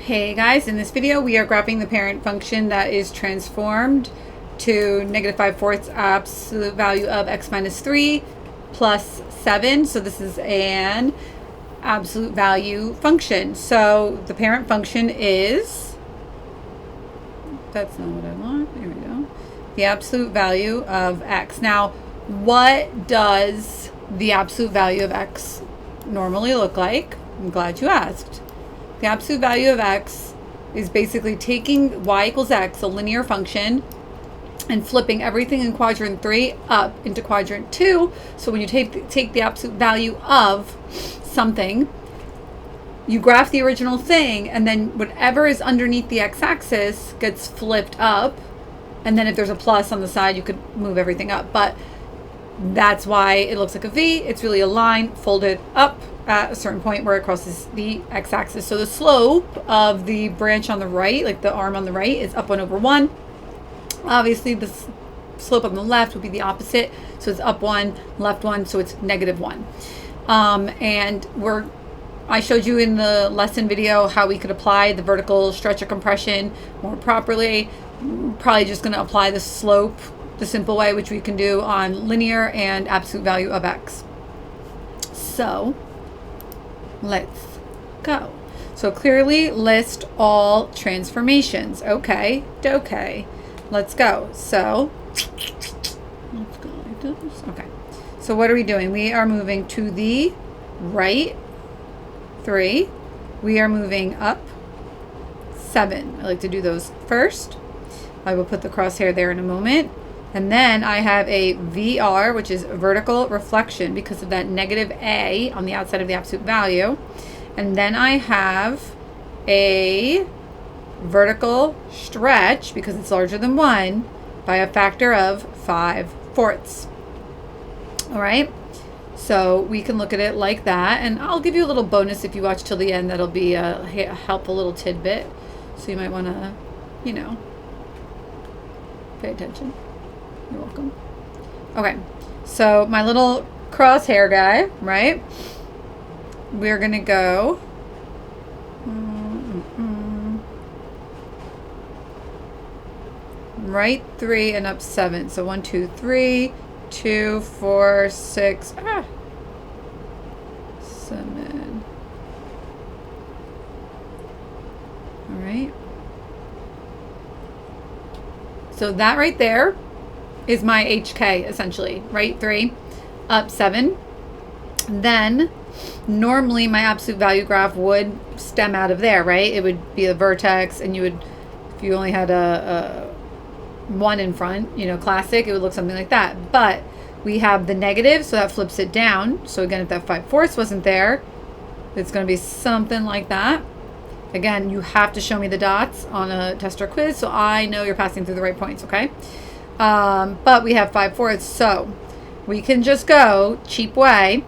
Hey guys, in this video we are graphing the parent function that is transformed to negative 5/4 absolute value of x minus 3 plus 7. So this is an absolute value function. So the parent function is, that's not what I want, there we go, the absolute value of x. Now, what does the absolute value of x normally look like? I'm glad you asked. The absolute value of x is basically taking y equals x, a linear function, and flipping everything in quadrant 3 up into quadrant 2. So when you take the absolute value of something, you graph the original thing, and then whatever is underneath the x-axis gets flipped up, and then if there's a plus on the side, you could move everything up. But that's why it looks like a V. It's really a line folded up at a certain point where it crosses the x-axis. So the slope of the branch on the right, like the arm on the right, is up 1 over 1. Obviously, the slope on the left would be the opposite. So it's up 1, left 1, so it's negative 1. And I showed you in the lesson video how we could apply the vertical stretch or compression more properly. Probably just going to apply the slope the simple way, which we can do on linear and absolute value of x. So let's go. So clearly list all transformations. Okay. Let's go. So let's go like this. Okay. So what are we doing? We are moving to the right 3. We are moving up 7. I like to do those first. I will put the crosshair there in a moment. And then I have a VR, which is vertical reflection because of that negative a on the outside of the absolute value. And then I have a vertical stretch because it's larger than 1 by a factor of 5/4. All right. So we can look at it like that. And I'll give you a little bonus if you watch till the end. That'll be a helpful little tidbit. So you might want to, pay attention. You're welcome. Okay, so my little crosshair guy, right? We're going to go right 3 and up 7. So 1, 2, 3, 2, 4, 6, 7. All right. So that right there is my HK, essentially, right? 3 up 7. Then normally my absolute value graph would stem out of there, right? It would be a vertex, and you would, if you only had a 1 in front, classic, it would look something like that. But we have the negative, so that flips it down. So again, if that 5/4 wasn't there, it's going to be something like that. Again, you have to show me the dots on a test or quiz so I know you're passing through the right points, okay? But we have 5/4, so we can just go cheap way.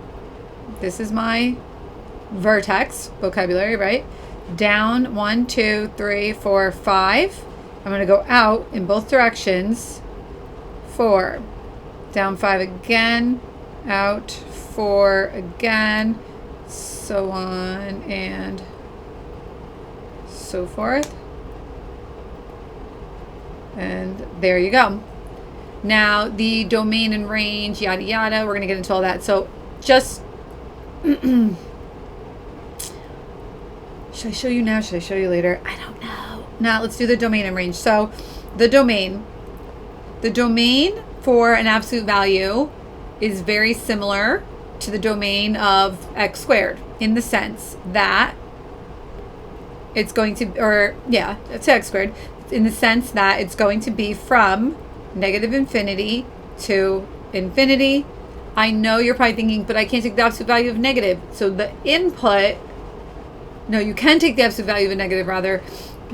This is my vertex vocabulary, right? Down 1, 2, 3, 4, 5. I'm going to go out in both directions. 4. Down 5 again. Out 4 again. So on and so forth. And there you go. Now the domain and range, yada yada, we're going to get into all that. So just should I show you now? Should I show you later? I don't know. Now let's do the domain and range. So the domain for an absolute value is very similar to the domain of x squared in the sense that it's going to, it's x squared, in the sense that it's going to be from negative infinity to infinity. I know you're probably thinking, but I can't take the absolute value of negative. So the input, no, you can take the absolute value of a negative, rather.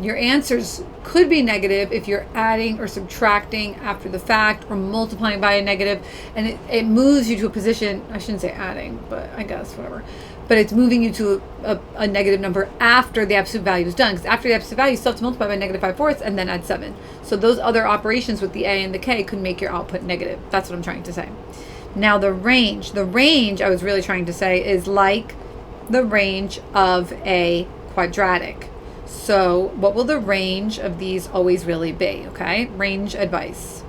Your answers could be negative if you're adding or subtracting after the fact or multiplying by a negative, and it moves you to a position, I shouldn't say adding, but I guess whatever. But it's moving you to a negative number after the absolute value is done. Because after the absolute value, you still have to multiply by negative 5/4 and then add 7. So those other operations with the a and the k could make your output negative. That's what I'm trying to say. Now the range I was really trying to say is like the range of a quadratic. So what will the range of these always really be? Okay, range advice.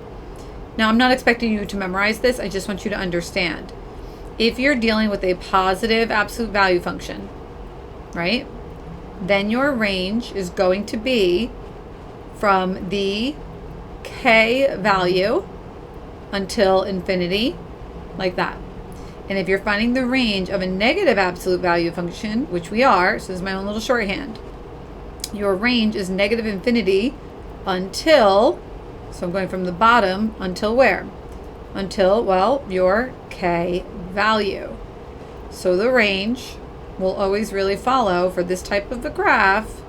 Now, I'm not expecting you to memorize this. I just want you to understand. If you're dealing with a positive absolute value function, right, then your range is going to be from the k value until infinity, like that. And if you're finding the range of a negative absolute value function, which we are, so this is my own little shorthand, your range is negative infinity until, so I'm going from the bottom until where? Until, well, your k value. So the range will always really follow, for this type of a graph,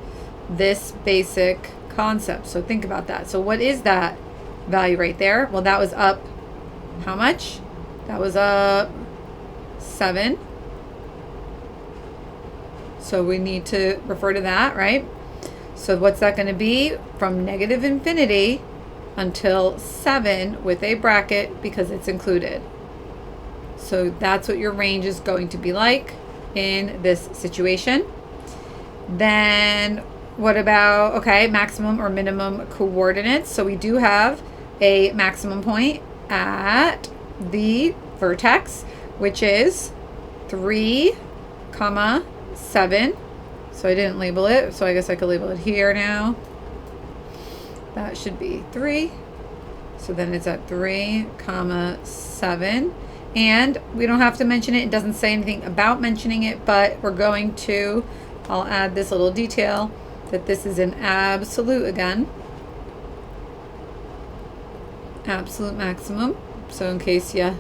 this basic concept. So think about that. So what is that value right there? Well, that was up how much? That was up 7. So we need to refer to that, right? So what's that going to be? From negative infinity until 7 with a bracket because it's included. So that's what your range is going to be like in this situation. Then what about, okay, maximum or minimum coordinates? So we do have a maximum point at the vertex, which is 3, 7. So I didn't label it, so I guess I could label it here now. That should be 3. So then it's at 3, 7. And we don't have to mention it. It doesn't say anything about mentioning it, but we're going to, I'll add this little detail that this is an absolute again. Absolute maximum. So in case you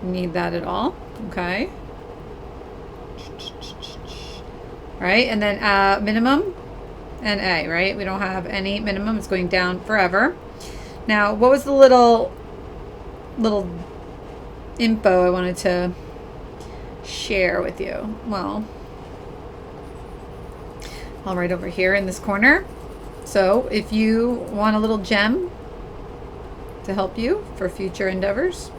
need that at all. Okay. Right, and then minimum and A, right? We don't have any minimum. It's going down forever. Now, what was the little info I wanted to share with you? Well, I'll write over here in this corner. So if you want a little gem to help you for future endeavors,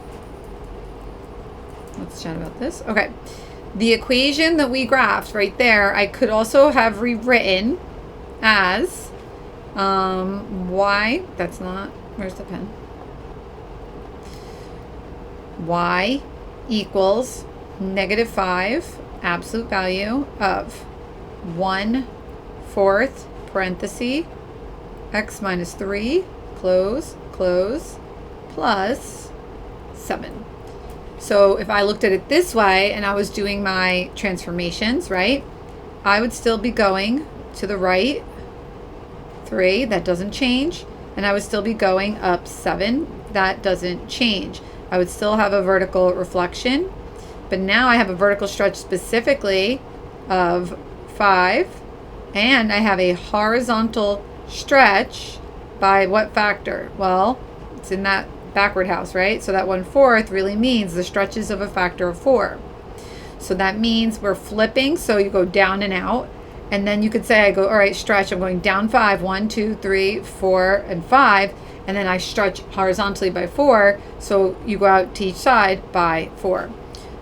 let's chat about this. Okay. The equation that we graphed right there, I could also have rewritten as y, that's not, where's the pen? Y equals -5 absolute value of 1/4 parenthesis x minus 3 close plus 7. So if I looked at it this way and I was doing my transformations, right, I would still be going to the right 3, that doesn't change, and I would still be going up 7, that doesn't change. I would still have a vertical reflection, but now I have a vertical stretch specifically of 5, and I have a horizontal stretch by what factor? Well, it's in that backward house, right? So that 1/4 really means the stretches of a factor of 4. So that means we're flipping, so you go down and out, and then you could say I go, all right, stretch, I'm going down 5, 1, 2, 3, 4, and 5, and then I stretch horizontally by 4, so you go out to each side by 4.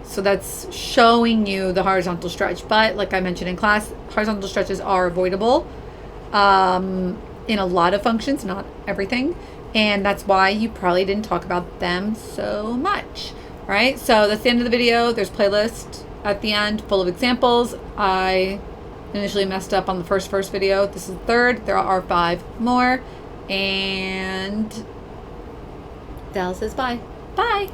So that's showing you the horizontal stretch, but like I mentioned in class, horizontal stretches are avoidable in a lot of functions, not everything. And that's why you probably didn't talk about them so much, right? So that's the end of the video. There's a playlist at the end full of examples. I initially messed up on the first video. This is the third. There are 5 more. And Dal says bye. Bye.